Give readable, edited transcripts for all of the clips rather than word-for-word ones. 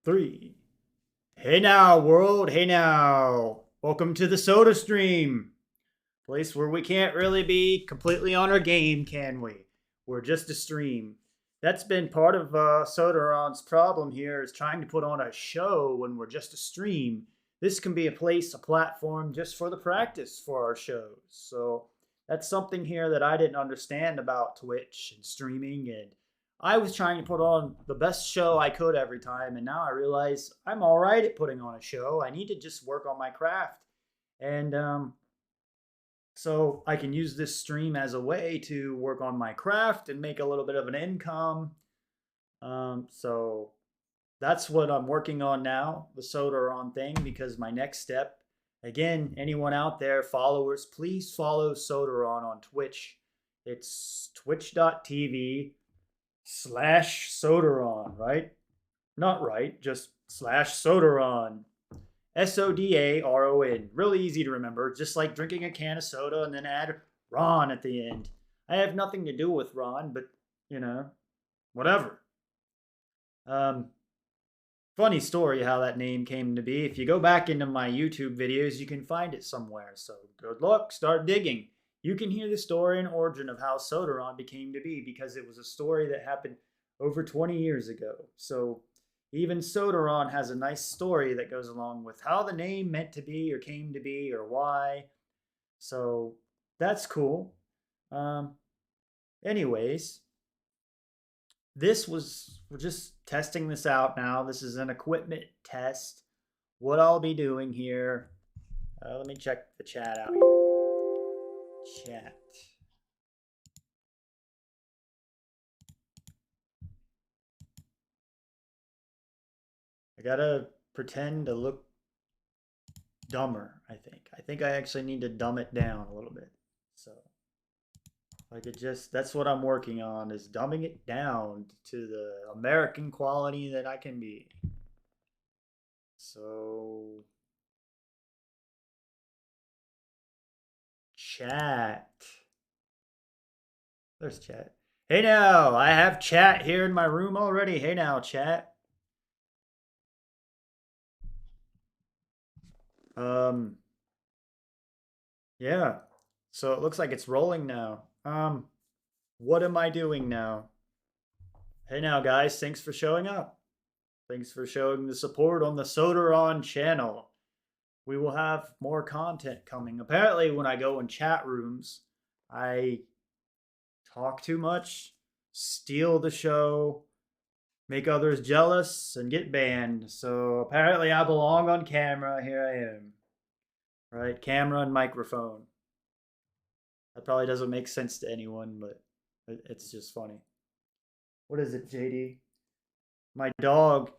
Three. Hey now, world. Hey now. Welcome to the Soda Stream. Place where we can't really be completely on our game, can we? We're just a stream. That's been part of Sodaron's problem here is trying to put on a show when we're just a stream. This can be a place, a platform just for the practice for our shows. So that's something here that I didn't understand about Twitch and streaming, and I was trying to put on the best show I could every time, and now I realize I'm all right at putting on a show. I need to just work on my craft, and so I can use this stream as a way to work on my craft and make a little bit of an income. So that's what I'm working on now, the Sodaron thing, because my next step, again, anyone out there, followers, please follow Sodaron on Twitch. It's twitch.tv/Sodaron, right? Not right, just /Sodaron. Sodaron. Really easy to remember, just like drinking a can of soda and then add Ron at the end. I have nothing to do with Ron, but whatever. Funny story how that name came to be. If you go back into my YouTube videos, you can find it somewhere. So good luck, start digging. You can hear the story and origin of how Sodaron became to be because it was a story that happened over 20 years ago. So even Sodaron has a nice story that goes along with how the name meant to be or came to be or why. So that's cool. Anyways, we're just testing this out now. This is an equipment test. What I'll be doing here, let me check the chat out here. Chat. I gotta pretend to look dumber, I think. I think I actually need to dumb it down a little bit. So I could that's what I'm working on, is dumbing it down to the American quality that I can be. So chat. There's chat. Hey now, I have chat here in my room already. Hey now, chat. Yeah. So it looks like it's rolling now. What am I doing now? Hey now, guys, thanks for showing up. Thanks for showing the support on the Sodaron channel. We will have more content coming. Apparently, when I go in chat rooms, I talk too much, steal the show, make others jealous, and get banned. So apparently, I belong on camera. Here I am. Right? Camera and microphone. That probably doesn't make sense to anyone, but it's just funny. What is it, JD? My dog.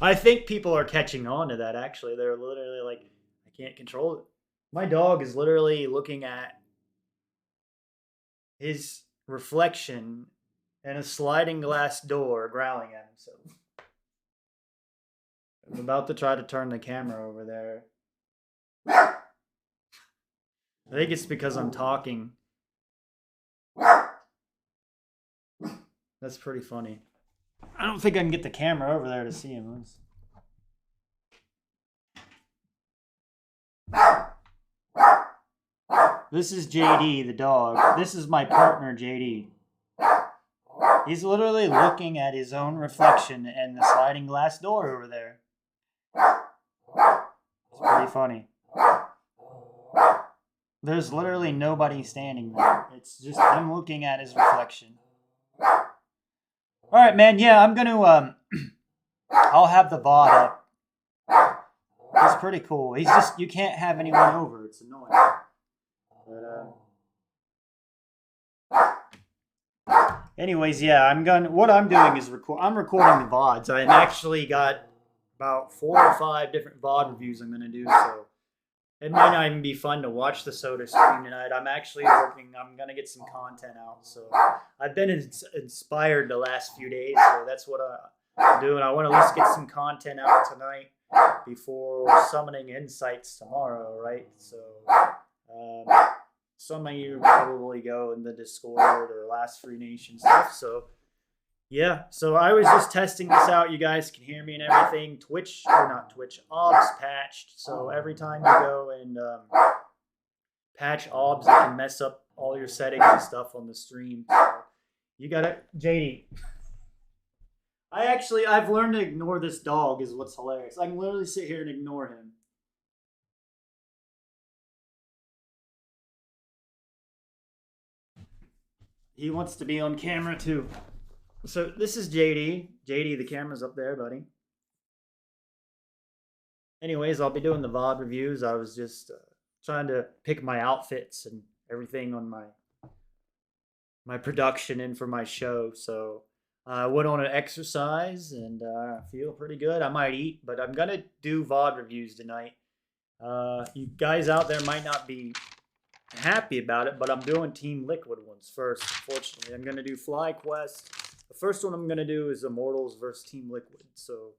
I think people are catching on to that, actually. They're literally like, I can't control it. My dog is literally looking at his reflection in a sliding glass door, growling at himself. I'm about to try to turn the camera over there. I think it's because I'm talking. That's pretty funny. I don't think I can get the camera over there to see him. This is JD, the dog. This is my partner, JD. He's literally looking at his own reflection in the sliding glass door over there. It's pretty funny. There's literally nobody standing there. It's just him looking at his reflection. All right, man. Yeah, I'm gonna. I'll have the VOD up. It's pretty cool. You can't have anyone over. It's annoying. But anyways, yeah, what I'm doing is I'm recording the VODs. I actually got about 4 or 5 different VOD reviews I'm gonna do. So it might not even be fun to watch the Soda stream tonight. I'm actually working. I'm going to get some content out. So I've been inspired the last few days. So that's what I'm doing. I want to at least get some content out tonight before summoning insights tomorrow, right? So some of you probably go in the Discord or Last Free Nation stuff. So Yeah, so I was just testing this out. You guys can hear me and everything. Twitch, or not Twitch, OBS patched. So every time you go and patch OBS, it can mess up all your settings and stuff on the stream. So you gotta, JD. I've learned to ignore this dog, is what's hilarious. I can literally sit here and ignore him. He wants to be on camera too. So this is JD. JD, the camera's up there, buddy. Anyways, I'll be doing the VOD reviews. I was just trying to pick my outfits and everything on my production and for my show. So I went on an exercise and I feel pretty good. I might eat, but I'm gonna do VOD reviews tonight. You guys out there might not be happy about it, but I'm doing Team Liquid ones first. Unfortunately, I'm gonna do FlyQuest. The first one I'm gonna do is Immortals versus Team Liquid. So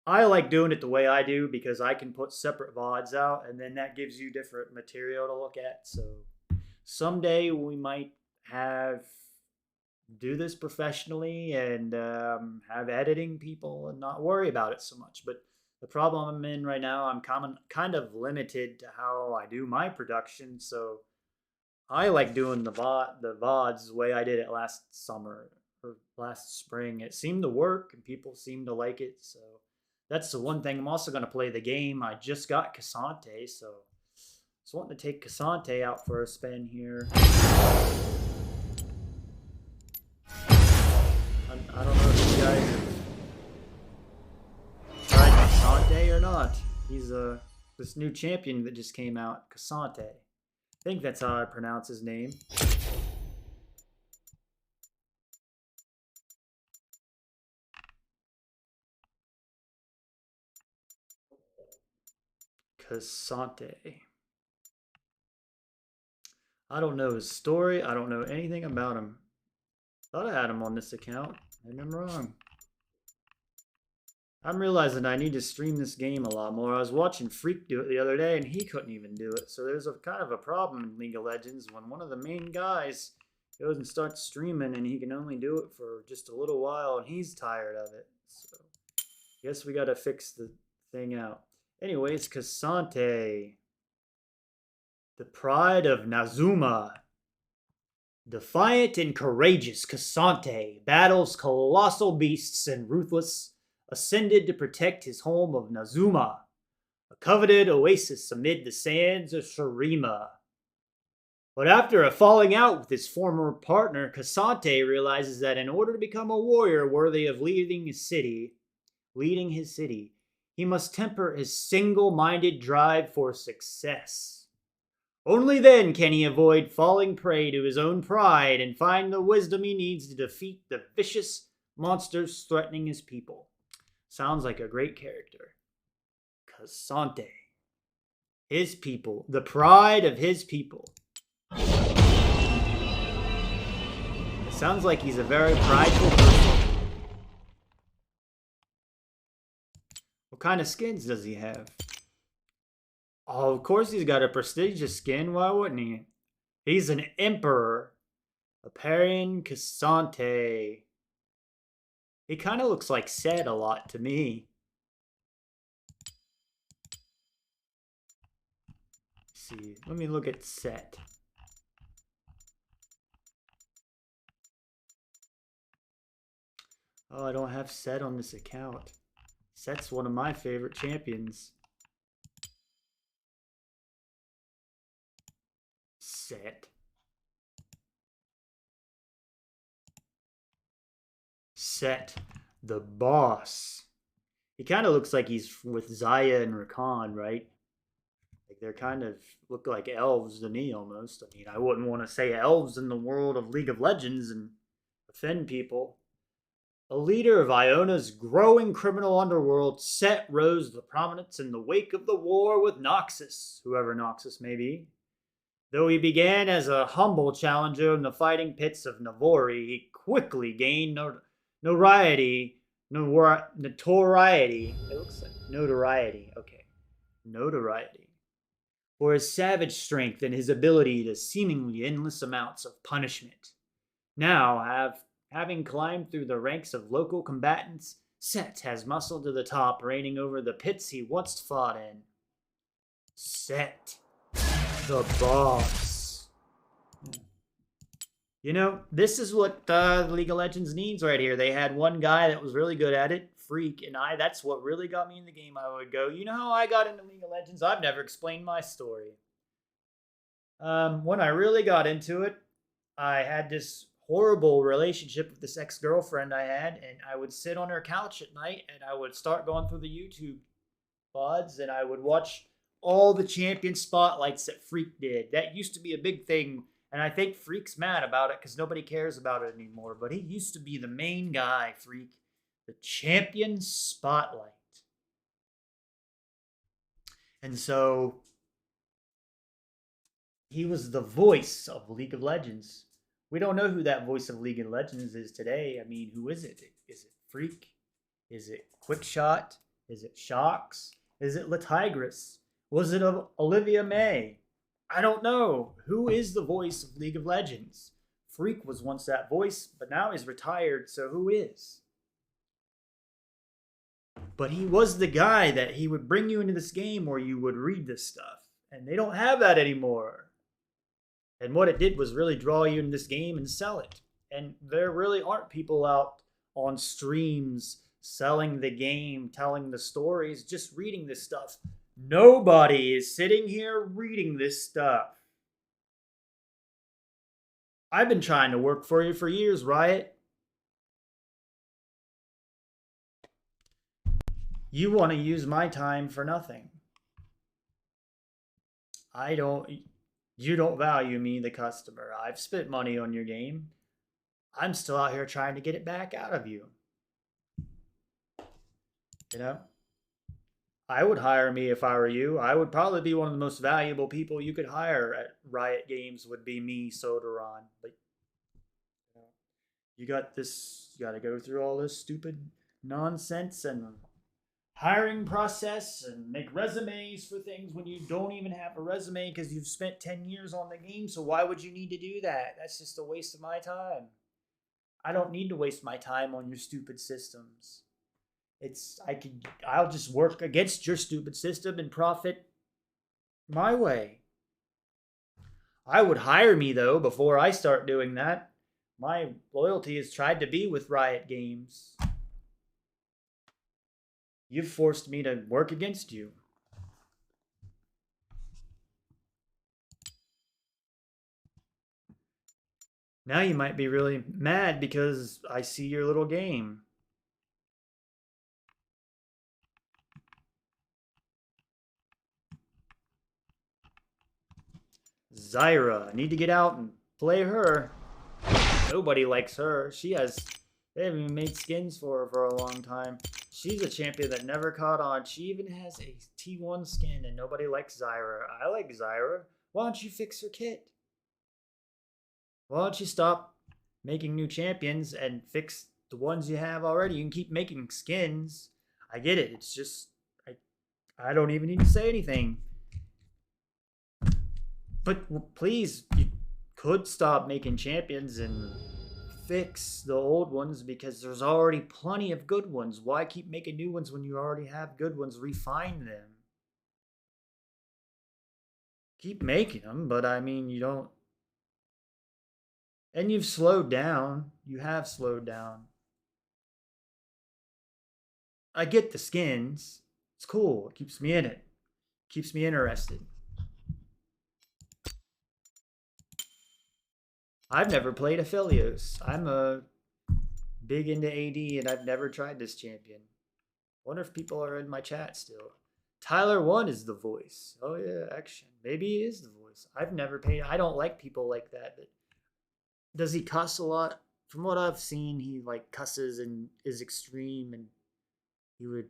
I like doing it the way I do because I can put separate VODs out, and then that gives you different material to look at. So someday we might do this professionally and have editing people and not worry about it so much. But the problem I'm in right now, I'm kind of limited to how I do my production. So I like doing the VODs the way I did it last summer or last spring. It seemed to work and people seemed to like it. So that's the one thing. I'm also going to play the game. I just got K'Sante, so just wanting to take K'Sante out for a spin here. I don't know if you guys have tried K'Sante or not. He's this new champion that just came out, K'Sante. I think that's how I pronounce his name. K'Sante. I don't know his story. I don't know anything about him. Thought I had him on this account. Maybe I'm wrong. I'm realizing I need to stream this game a lot more. I was watching Freak do it the other day, and he couldn't even do it. So there's a kind of a problem in League of Legends when one of the main guys goes and starts streaming, and he can only do it for just a little while, and he's tired of it. So I guess we got to fix the thing out. Anyways, K'Sante, the pride of Nazuma. Defiant and courageous, K'Sante battles colossal beasts and ruthless, ascended to protect his home of Nazuma, a coveted oasis amid the sands of Shurima. But after a falling out with his former partner, K'Sante realizes that in order to become a warrior worthy of leading his city, he must temper his single-minded drive for success. Only then can he avoid falling prey to his own pride and find the wisdom he needs to defeat the vicious monsters threatening his people. Sounds like a great character. K'Sante. His people. The pride of his people. It sounds like he's a very prideful person. What kind of skins does he have? Oh, of course he's got a prestigious skin. Why wouldn't he? He's an emperor. Aparian K'Sante. He kind of looks like Sett a lot to me. Let's see, let me look at Sett. Oh, I don't have Sett on this account. Sett's one of my favorite champions. Sett. Sett, the boss. He kind of looks like he's with Xayah and Rakan, right? Like they're kind of look like elves to me almost. I mean, I wouldn't want to say elves in the world of League of Legends and offend people. A leader of Iona's growing criminal underworld, Sett rose to prominence in the wake of the war with Noxus, whoever Noxus may be. Though he began as a humble challenger in the fighting pits of Navori, he quickly gained notoriety. It looks like notoriety. Okay. Notoriety. For his savage strength and his ability to seemingly endless amounts of punishment. Now, Having climbed through the ranks of local combatants, Set has muscled to the top, reigning over the pits he once fought in. Set, the boss. You know, this is what League of Legends needs right here. They had one guy that was really good at it, Freak, and that's what really got me in the game. I would go, you know how I got into League of Legends? I've never explained my story. When I really got into it, I had this horrible relationship with this ex-girlfriend I had, and I would sit on her couch at night and I would start going through the YouTube VODs and I would watch all the champion spotlights that Freak did. That used to be a big thing, and I think Freak's mad about it because nobody cares about it anymore, but he used to be the main guy, Freak. The champion spotlight. And so he was the voice of League of Legends. We don't know who that voice of League of Legends is today. I mean, who is it? Is it Freak? Is it Quickshot? Is it Shox? Is it LaTigris? Was it Olivia May? I don't know. Who is the voice of League of Legends? Freak was once that voice, but now he's retired, so who is? But he was the guy that he would bring you into this game where you would read this stuff. And they don't have that anymore. And what it did was really draw you into this game and sell it. And there really aren't people out on streams selling the game, telling the stories, just reading this stuff. Nobody is sitting here reading this stuff. I've been trying to work for you for years, Riot. You want to use my time for nothing. You don't value me, the customer. I've spent money on your game. I'm still out here trying to get it back out of you. You know? I would hire me if I were you. I would probably be one of the most valuable people you could hire at Riot Games would be me, Sodaron. But you got to go through all this stupid nonsense and hiring process and make resumes for things when you don't even have a resume because you've spent 10 years on the game. So why would you need to do that? That's just a waste of my time. I don't need to waste my time on your stupid systems. I'll just work against your stupid system and profit my way. I would hire me though before I start doing that. My loyalty has tried to be with Riot Games. You've forced me to work against you. Now you might be really mad because I see your little game. Zyra. I need to get out and play her. Nobody likes her. They haven't even made skins for her for a long time. She's a champion that never caught on. She even has a T1 skin and nobody likes Zyra. I like Zyra. Why don't you fix her kit? Why don't you stop making new champions and fix the ones you have already? You can keep making skins. I get it. It's just, I don't even need to say anything. But please, you could stop making champions and fix the old ones because there's already plenty of good ones. Why keep making new ones when you already have good ones? Refine them. Keep making them, but I mean, you don't. And you've slowed down. You have slowed down. I get the skins. It's cool. It keeps me in it. Keeps me interested. I've never played Aphelios. I'm a big into AD and I've never tried this champion. Wonder if people are in my chat still. Tyler1 is the voice. Oh yeah, action. Maybe he is the voice. I've never paid. I don't like people like that. But does he cuss a lot? From what I've seen, he like cusses and is extreme and he would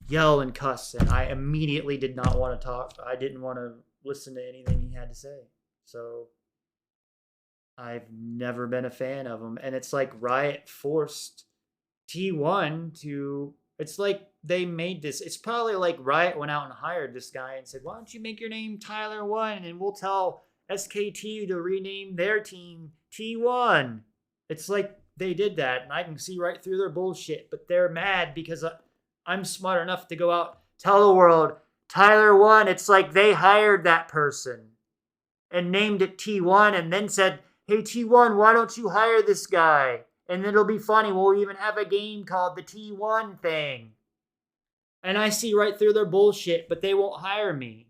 yell and cuss and I immediately did not want to talk. I didn't want to listen to anything he had to say. So I've never been a fan of him. And it's like Riot forced T1 to... It's like they made this... It's probably like Riot went out and hired this guy and said, why don't you make your name Tyler1 and we'll tell SKT to rename their team T1. It's like they did that, and I can see right through their bullshit, but they're mad because I'm smart enough to go out, tell the world, Tyler won. It's like they hired that person and named it T1 and then said, hey, T1, why don't you hire this guy? And it'll be funny. We'll even have a game called the T1 thing. And I see right through their bullshit, but they won't hire me.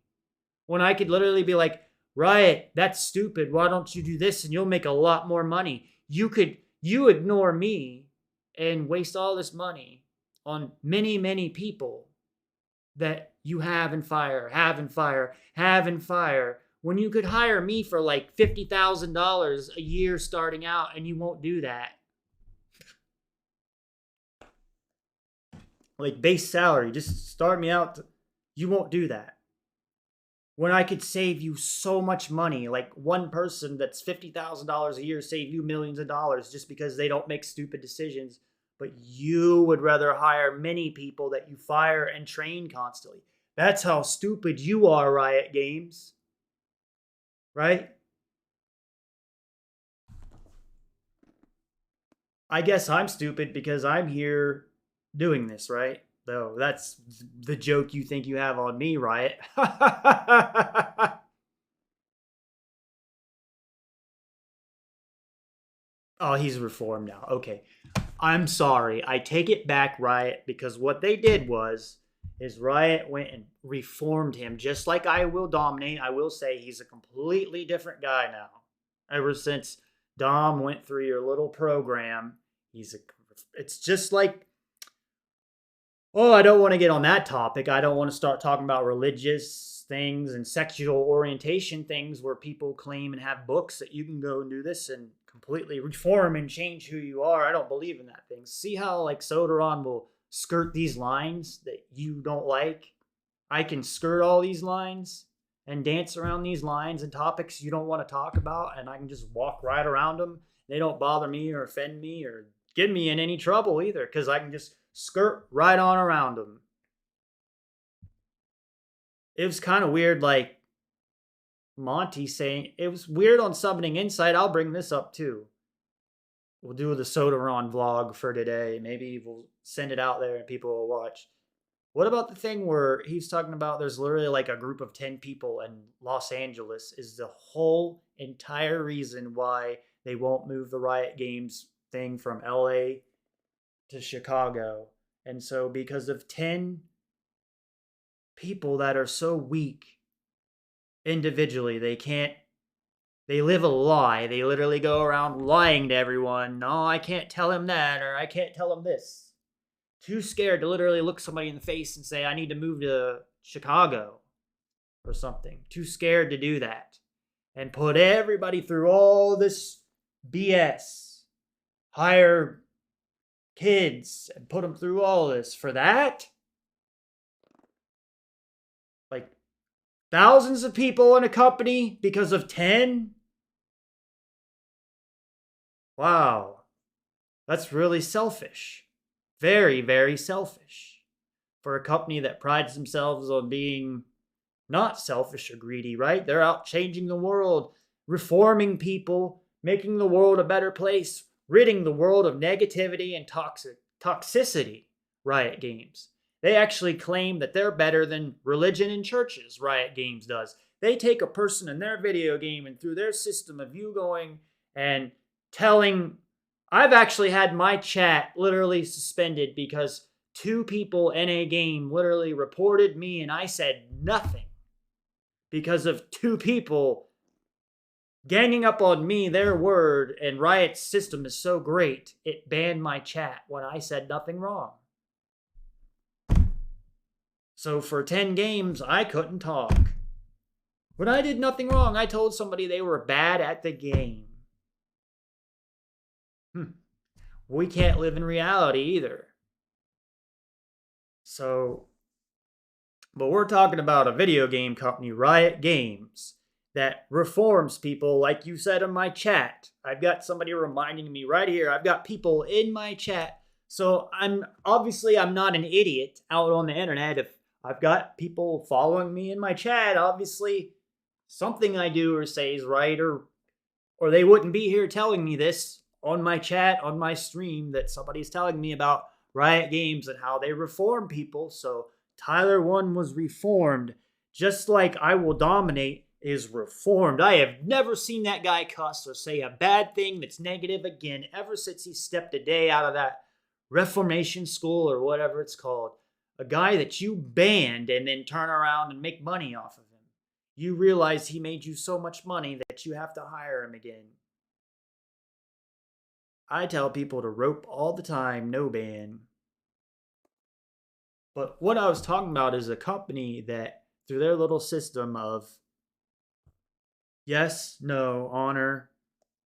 When I could literally be like, Riot, that's stupid. Why don't you do this and you'll make a lot more money? You ignore me and waste all this money on many, many people that you have and fire when you could hire me for like $50,000 a year starting out, and you won't do that. Like base salary, just start me out. You won't do that. When I could save you so much money, like one person that's $50,000 a year save you millions of dollars just because they don't make stupid decisions, but you would rather hire many people that you fire and train constantly. That's how stupid you are, Riot Games. Right? I guess I'm stupid because I'm here doing this, right? Though that's the joke you think you have on me, Riot. Oh, he's reformed now. Okay. I'm sorry. I take it back, Riot, because what they did is Riot went and reformed him. Just like I will dominate, I will say he's a completely different guy now. Ever since Dom went through your little program, it's just like, oh, I don't want to get on that topic. I don't want to start talking about religious things and sexual orientation things where people claim and have books that you can go and do this and completely reform and change who you are. I don't believe in that thing. See how like Soderon will skirt these lines that you don't like? I can skirt all these lines and dance around these lines and topics you don't want to talk about, and I can just walk right around them. They don't bother me or offend me or get me in any trouble either, because I can just skirt right on around them. It was kind of weird, like Monty saying, it was weird on Summoning Insight. I'll bring this up too. We'll do the Soderon vlog for today. Maybe we'll send it out there and people will watch. What about the thing where he's talking about there's literally like a group of 10 people in Los Angeles is the whole entire reason why they won't move the Riot Games thing from LA to Chicago. And so because of 10 people that are so weak individually, they live a lie. They literally go around lying to everyone. No, I can't tell him that, or I can't tell him this. Too scared to literally look somebody in the face and say, I need to move to Chicago or something. Too scared to do that. And put everybody through all this BS. Hire kids and put them through all this for that? Like thousands of people in a company because of 10? Wow. That's really selfish. Very, very selfish. For a company that prides themselves on being not selfish or greedy, right? They're out changing the world, reforming people, making the world a better place, ridding the world of negativity and toxicity, Riot Games. They actually claim that they're better than religion and churches, Riot Games does. They take a person in their video game and through their system of you going and telling... I've actually had my chat literally suspended because 2 people in a game literally reported me and I said nothing because of 2 people ganging up on me, their word, and Riot's system is so great, it banned my chat when I said nothing wrong. So for 10 games, I couldn't talk. When I did nothing wrong, I told somebody they were bad at the game. We can't live in reality either. So, but we're talking about a video game company, Riot Games, that reforms people, like you said in my chat. I've got somebody reminding me right here. I've got people in my chat. So I'm not an idiot out on the internet. If I've got people following me in my chat, obviously something I do or say is right, or they wouldn't be here telling me this on my chat, on my stream, that somebody's telling me about Riot Games and how they reform people. So Tyler1 was reformed, just like I Will Dominate is reformed. I have never seen that guy cuss or say a bad thing that's negative again ever since he stepped a day out of that Reformation School or whatever it's called. A guy that you banned and then turn around and make money off of him. You realize he made you so much money that you have to hire him again. I tell people to rope all the time, no ban. But what I was talking about is a company that, through their little system of yes, no, honor,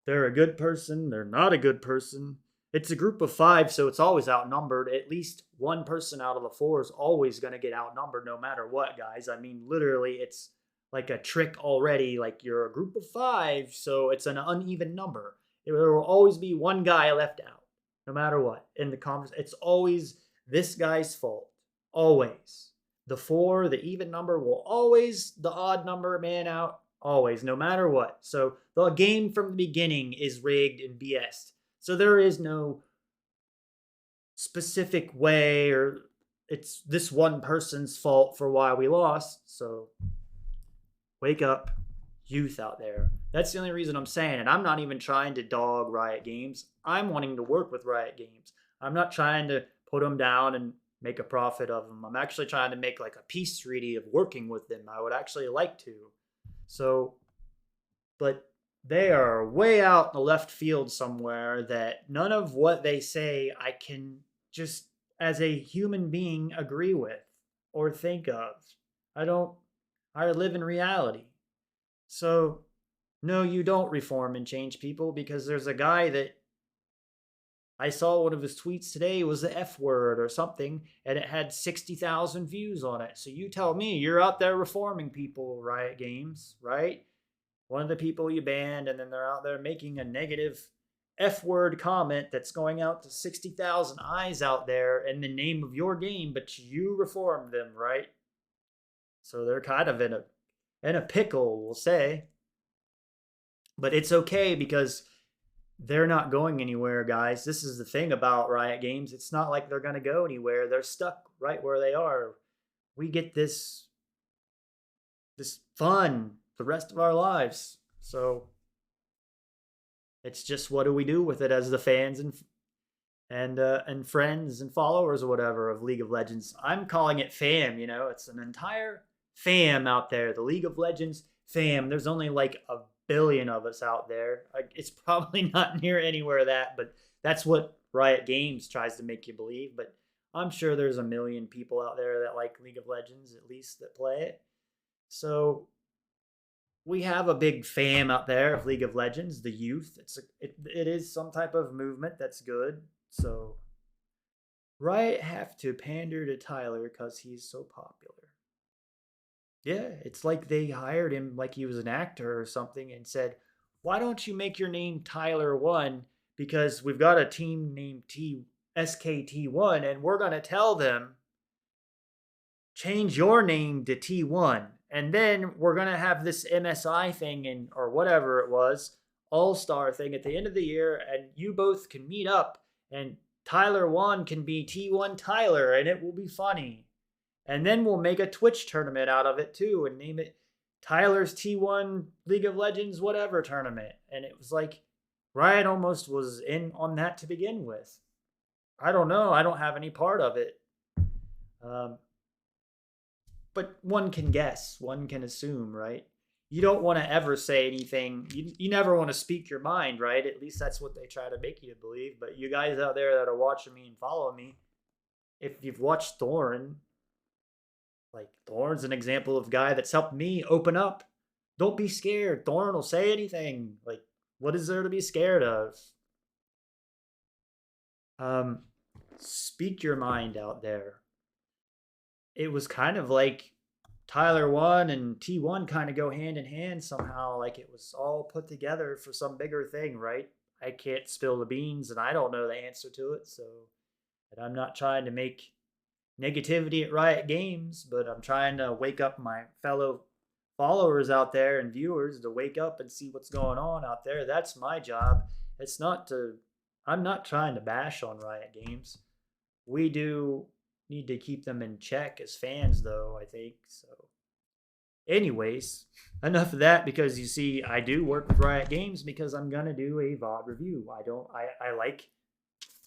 they're a good person, they're not a good person. It's a group of 5, so it's always outnumbered. At least one person out of the 4 is always going to get outnumbered no matter what, guys. I mean, literally, it's like a trick already. Like, you're a group of 5, so it's an uneven number. There will always be one guy left out, no matter what. In the conference, it's always this guy's fault. Always. The 4, the even number, will always, the odd number man out. Always, no matter what. So the game from the beginning is rigged and BS'd. So there is no specific way or it's this one person's fault for why we lost. So wake up, youth out there. That's the only reason I'm saying it. I'm not even trying to dog Riot Games. I'm wanting to work with Riot Games. I'm not trying to put them down and make a profit of them. I'm actually trying to make like a peace treaty of working with them. I would actually like to. So, but they are way out in the left field somewhere that none of what they say I can just, as a human being, agree with or think of. I live in reality. So, no, you don't reform and change people, because there's a guy that I saw one of his tweets today was the F word or something, and it had 60,000 views on it. So you tell me, you're out there reforming people, Riot Games, right? One of the people you banned, and then they're out there making a negative F word comment that's going out to 60,000 eyes out there in the name of your game, but you reformed them, right? So they're kind of in a pickle, we'll say. But it's okay, because they're not going anywhere, guys. This is the thing about Riot Games. It's not like they're going to go anywhere. They're stuck right where they are. We get this fun the rest of our lives. So it's just, what do we do with it as the fans and friends and followers or whatever of League of Legends? I'm calling it fam, it's an entire fam out there. The League of Legends fam. There's only like a billion of us out there. It's probably not near anywhere that, but that's what Riot Games tries to make you believe. But I'm sure there's a million people out there that like League of Legends, at least, that play it. So we have a big fam out there of League of Legends, the youth. It is some type of movement that's good. So Riot have to pander to Tyler because he's so popular. Yeah, it's like they hired him like he was an actor or something and said, why don't you make your name Tyler1? Because we've got a team named SKT1, and we're going to tell them, change your name to T1. And then we're going to have this MSI thing or whatever it was, All-Star thing at the end of the year, and you both can meet up, and Tyler1 can be T1 Tyler, and it will be funny. And then we'll make a Twitch tournament out of it too and name it Tyler's T1 League of Legends whatever tournament. And it was like Riot almost was in on that to begin with. I don't know. I don't have any part of it. But one can guess. One can assume, right? You don't want to ever say anything. You never want to speak your mind, right? At least that's what they try to make you believe. But you guys out there that are watching me and follow me, if you've watched Thorn, like, Thorn's an example of a guy that's helped me open up. Don't be scared. Thorn will say anything. Like, what is there to be scared of? Speak your mind out there. It was kind of like Tyler1 and T1 kind of go hand in hand somehow. Like, it was all put together for some bigger thing, right? I can't spill the beans, and I don't know the answer to it. So, and I'm not trying to make negativity at Riot Games, but I'm trying to wake up my fellow followers out there and viewers to wake up and see what's going on out there. That's my job It's not to, I'm not trying to bash on Riot Games. We do need to keep them in check as fans, though, I think. So, anyways, enough of that because you see, I do work with Riot Games because I'm going to do a VOD review. I like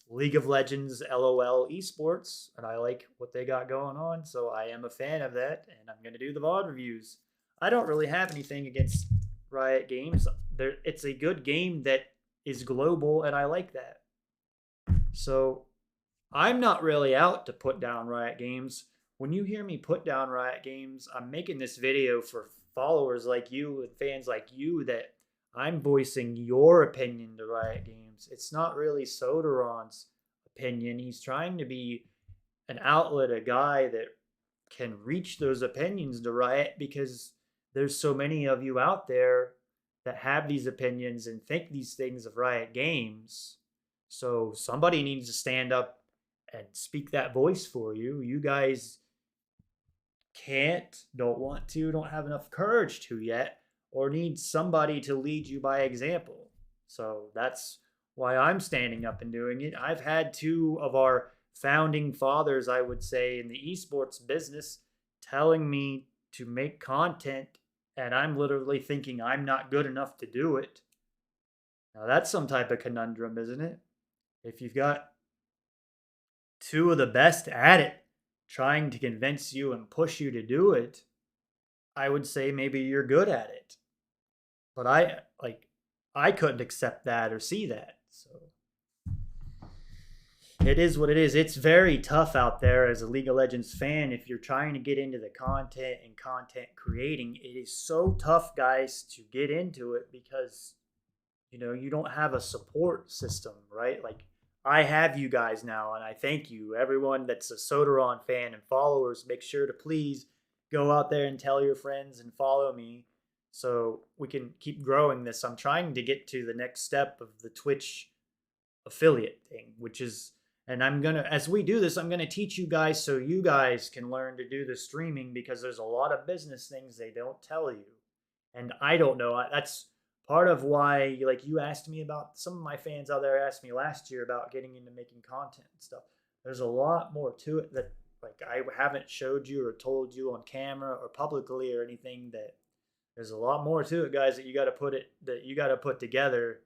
League of Legends LOL esports, and I like what they got going on, so I am a fan of that, and I'm going to do the VOD reviews. I don't really have anything against Riot Games. It's a good game that is global, and I like that. So I'm not really out to put down Riot Games. When you hear me put down Riot Games, I'm making this video for followers like you and fans like you that I'm voicing your opinion to Riot Games. It's not really Soderon's opinion. He's trying to be an outlet, a guy that can reach those opinions to Riot because there's so many of you out there that have these opinions and think these things of Riot Games. So somebody needs to stand up and speak that voice for you. You guys can't, don't want to, don't have enough courage to yet, or need somebody to lead you by example. So that's why I'm standing up and doing it. I've had two of our founding fathers, I would say, in the esports business telling me to make content, and I'm literally thinking I'm not good enough to do it. Now that's some type of conundrum, isn't it? If you've got two of the best at it trying to convince you and push you to do it, I would say maybe you're good at it. But I couldn't accept that or see that. So it is what it is. It's very tough out there as a League of Legends fan if you're trying to get into the content and content creating. It is so tough, guys, to get into it because you don't have a support system, right? Like I have you guys now, and I thank you. Everyone that's a Soderon fan and followers, make sure to please go out there and tell your friends and follow me so we can keep growing this. I'm trying to get to the next step of the Twitch affiliate thing, which is, and as we do this, I'm going to teach you guys so you guys can learn to do the streaming because there's a lot of business things they don't tell you. And I don't know. That's part of why, like, you asked me about, some of my fans out there asked me last year about getting into making content and stuff. There's a lot more to it that, like, I haven't showed you or told you on camera or publicly or anything. That there's a lot more to it, guys, that you got to put together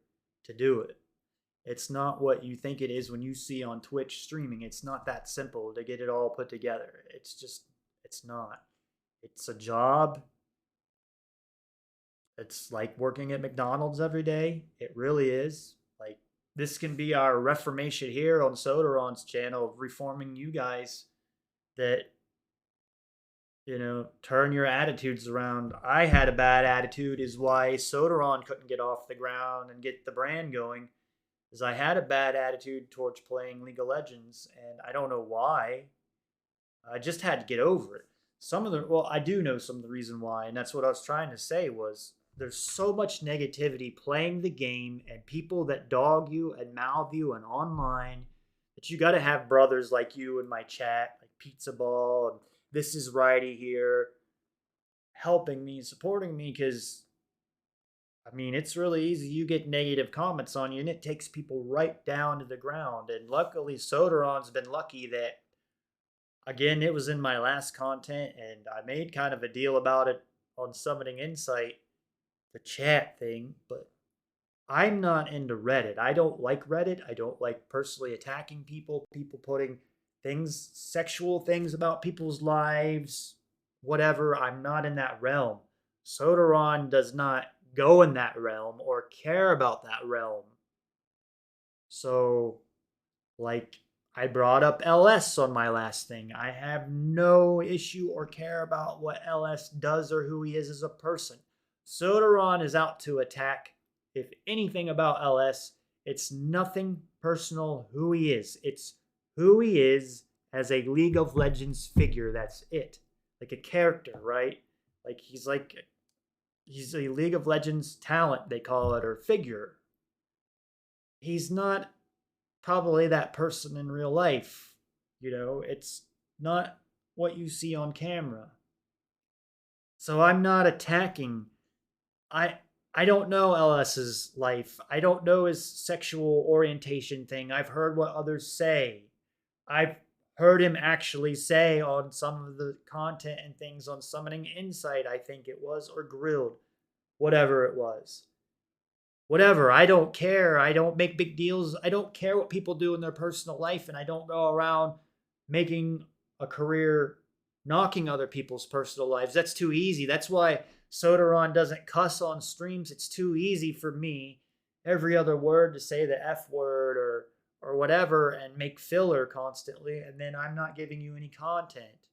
to do it. It's not what you think it is when you see on Twitch streaming. It's not that simple to get it all put together. It's not. It's a job. It's like working at McDonald's every day. It really is. Like, this can be our reformation here on Soderon's channel of reforming you guys that, turn your attitudes around. I had a bad attitude is why Soderon couldn't get off the ground and get the brand going. Is I had a bad attitude towards playing League of Legends, and I don't know why. I just had to get over it. I do know some of the reason why, and that's what I was trying to say was there's so much negativity playing the game and people that dog you and mouth you and online that you got to have brothers like you in my chat, like Pizza Ball and This Is Righty here, helping me, supporting me, because it's really easy. You get negative comments on you, and it takes people right down to the ground. And luckily, Soderon's been lucky that, again, it was in my last content, and I made kind of a deal about it on Summoning Insight, the chat thing, but I'm not into Reddit. I don't like Reddit. I don't like personally attacking people putting sexual things about people's lives, whatever. I'm not in that realm. Soderon does not go in that realm or care about that realm. So, like, I brought up LS on my last thing. I have no issue or care about what LS does or who he is as a person. Soderon is out to attack. If anything about LS, it's nothing personal who he is. It's who he is as a League of Legends figure. That's it. Like a character, right? Like he's a League of Legends talent, they call it, or figure. He's not probably that person in real life. It's not what you see on camera. So I'm not attacking. I don't know LS's life. I don't know his sexual orientation thing. I've heard what others say. I've heard him actually say on some of the content and things on Summoning Insight, I think it was, or Grilled, whatever it was. Whatever. I don't care. I don't make big deals. I don't care what people do in their personal life, and I don't go around making a career knocking other people's personal lives. That's too easy. That's why Soderon doesn't cuss on streams. It's too easy for me every other word to say the F word or whatever and make filler constantly, and then I'm not giving you any content.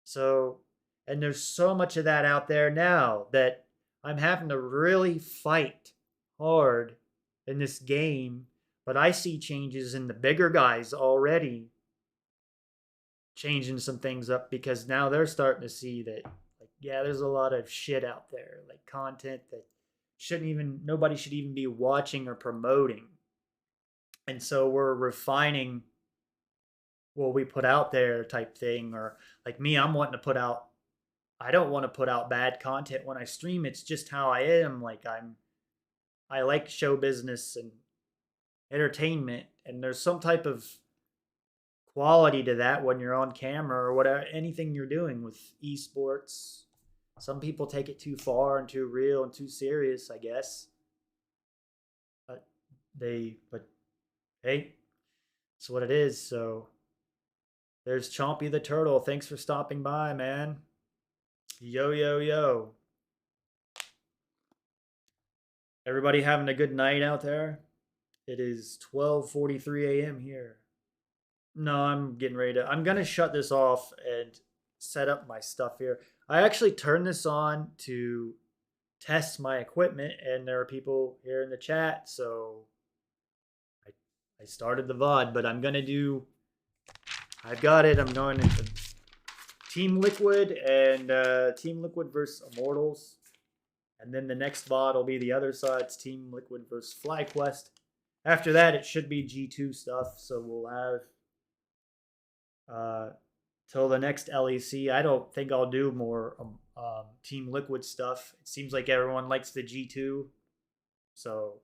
So, and there's so much of that out there now that I'm having to really fight hard in this game. But I see changes in the bigger guys already changing some things up because now they're starting to see that, like, yeah, there's a lot of shit out there, like content that nobody should even be watching or promoting. And so we're refining what we put out there type thing. Or like me, I don't want to put out bad content when I stream. It's just how I am. Like I like show business and entertainment, and there's some type of quality to that when you're on camera or whatever, anything you're doing with esports. Some people take it too far and too real and too serious, I guess. But but hey, it's what it is. So there's Chompy the Turtle. Thanks for stopping by, man. Yo, yo, yo. Everybody having a good night out there? It is 12:43 a.m. here. No, I'm gonna shut this off and set up my stuff here. I actually turned this on to test my equipment, and there are people here in the chat, so I started the VOD, but I've got it. I'm going into Team Liquid and Team Liquid versus Immortals. And then the next VOD will be the other side. It's Team Liquid versus FlyQuest. After that, it should be G2 stuff. So we'll have till the next LEC. I don't think I'll do more Team Liquid stuff. It seems like everyone likes the G2. So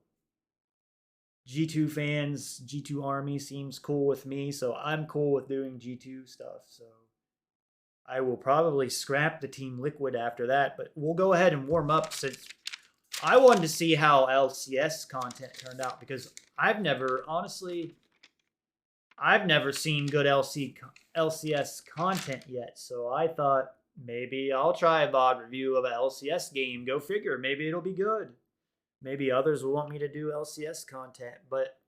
G2 fans, G2 Army seems cool with me. So I'm cool with doing G2 stuff. So I will probably scrap the Team Liquid after that, but we'll go ahead and warm up since I wanted to see how LCS content turned out because I've never seen good LCS content yet. So I thought maybe I'll try a VOD review of an LCS game. Go figure. Maybe it'll be good. Maybe others will want me to do LCS content, but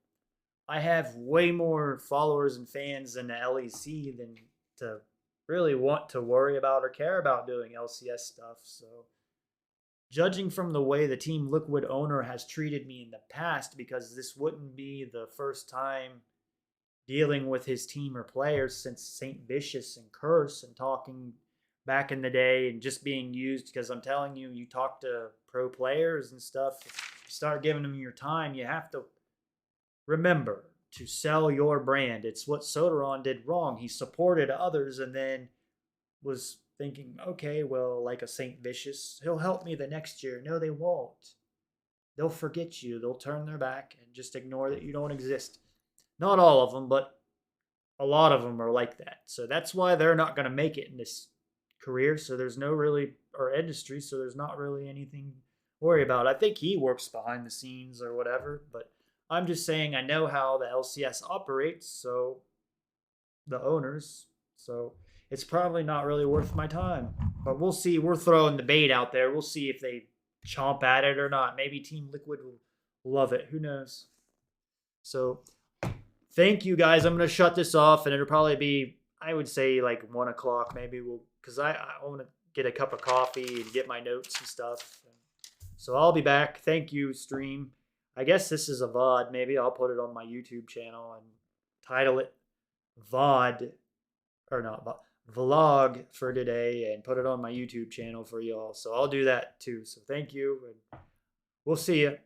I have way more followers and fans in the LEC than to really want to worry about or care about doing LCS stuff. So judging from the way the Team Liquid owner has treated me in the past, because this wouldn't be the first time dealing with his team or players since St. Vicious and Curse and talking back in the day and just being used, because I'm telling you, you talk to pro players and stuff, you start giving them your time, you have to remember to sell your brand. It's what Soderon did wrong. He supported others and then was thinking, okay, well, like a St. Vicious, he'll help me the next year. No, they won't. They'll forget you. They'll turn their back and just ignore that you don't exist. Not all of them, but a lot of them are like that. So that's why they're not going to make it in this career. So there's no really, or industry, so there's not really anything to worry about. I think he works behind the scenes or whatever, but I'm just saying I know how the LCS operates, so the owners, so it's probably not really worth my time. But we'll see. We're throwing the bait out there. We'll see if they chomp at it or not. Maybe Team Liquid will love it. Who knows? So thank you guys. I'm going to shut this off, and it'll probably be, I would say, like 1 o'clock. Maybe because I want to get a cup of coffee and get my notes and stuff. So I'll be back. Thank you, stream. I guess this is a VOD. Maybe I'll put it on my YouTube channel and title it VOD, or not VOD, Vlog for today, and put it on my YouTube channel for y'all. So I'll do that too. So thank you, and we'll see you.